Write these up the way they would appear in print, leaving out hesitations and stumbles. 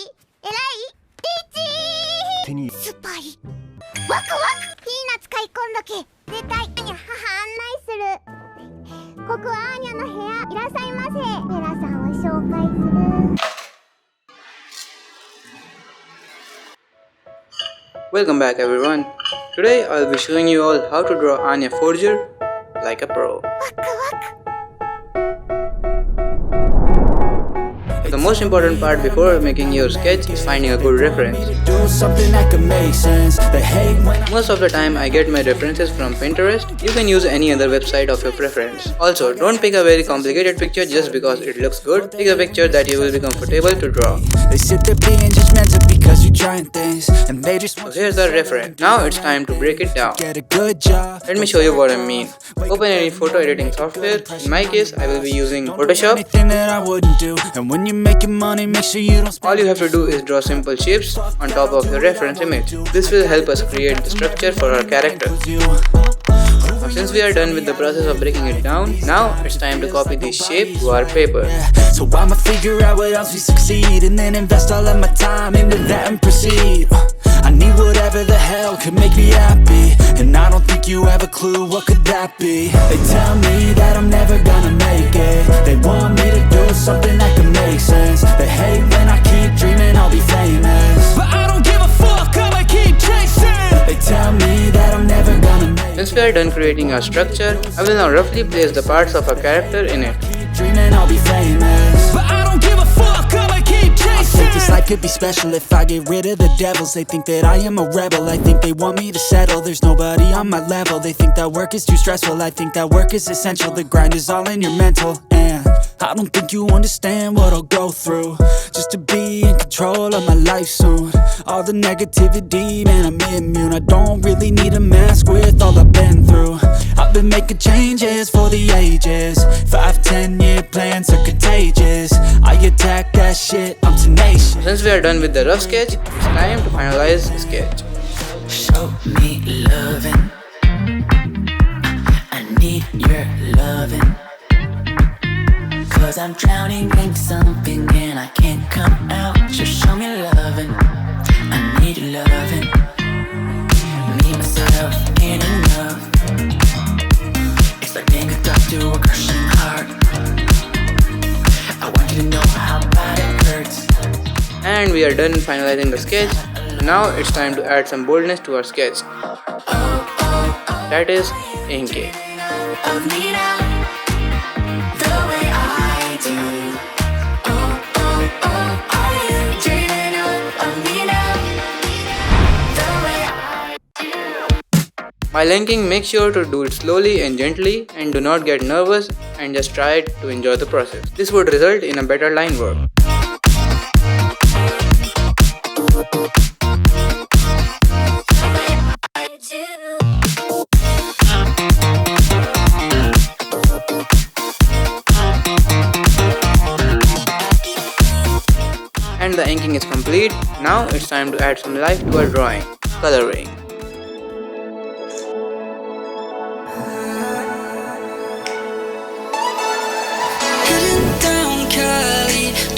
偉い手にスパイワクワクピーナッツ買い込んどけ絶対アニャ母案内するここはアーニャの部屋いらっしゃいませベラさんを紹介する Welcome back everyone. Today I'll be showing you all how to draw Anya Forger like a pro. ワクワク The most important part before making your sketch is finding a good reference. Most of the time I get my references from Pinterest. You can use any other website of your preference. Also, don't pick a very complicated picture just because it looks good. Pick a picture that you will be comfortable to draw. So here's the reference. Now it's time to break it down. Let me show you what I mean. Open any photo editing software. In my case, I will be using Photoshop. All you have to do is draw simple shapes on top of your reference image. This will help us create the structure for our character. Now, since we are done with the process of breaking it down, now it's time to copy this shape to our paper. So I'ma figure out what else we succeed and then invest all of my time into that and proceed. I need whatever the hell could make me happy, and I don't think you have a clue what could that be. They tell me that I'm never gonna make it. They want me to do something that can make sense. They hate when I keep dreaming I'll be famous, but I don't give a fuck, I'ma keep chasing. They tell me that I'm never gonna make it. Since we are done creating our structure, I will now roughly place the parts of our character in it. Dreaming I'll be famous, but I don't give a fuck, I'ma keep chasing. I think this life could be special if I get rid of the devils. They think that I am a rebel, I think they want me to settle. There's nobody on my level, they think that work is too stressful. I think that work is essential, the grind is all in your mental. And I don't think you understand what I'll go through just to be in control of my life soon. All the negativity, man, I'm immune. I don't really need a mask with all I've been through. I've been making changes for the ages. 5-10-year plans are contagious. I attack that shit, I'm tenacious. Since we are done with the rough sketch, it's time to finalize the sketch. Show me loving, I need your loving, 'cause I'm drowning in something and I can't come out. Just show me loving, I need your loving. Me, myself, ain't enough. It's like being addicted to a crushing heart. I want you to know how bad it hurts. And we are done finalizing the sketch. Now it's time to add some boldness to our sketch. That is inking. While inking, make sure to do it slowly and gently, and do not get nervous and just try it to enjoy the process. This would result in a better line work. And the inking is complete. Now it's time to add some life to our drawing. Coloring.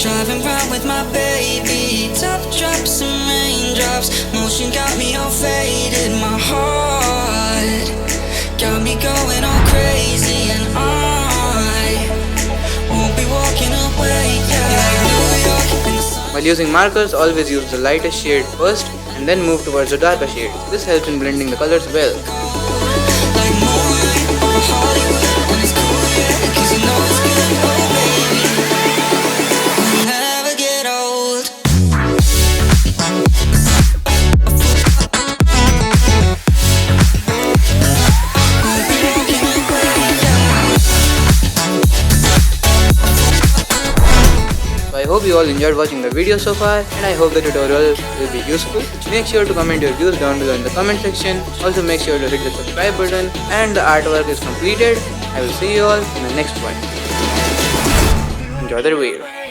Driving round with my baby, top drops and raindrops. Motion got me all faded. My heart got me going all crazy, and I won't be walking away. While using markers, always use the lightest shade first and then move towards the darker shade. This helps in blending the colors well. Like moonlight over Hollywood, and it's cool, yeah, 'cause you know it's good, oh baby. I hope you all enjoyed watching the video so far, and I hope the tutorial will be useful. Make sure to comment your views down below in the comment section. Also make sure to hit the subscribe button, and the artwork is completed. I will see you all in the next one. Enjoy the video.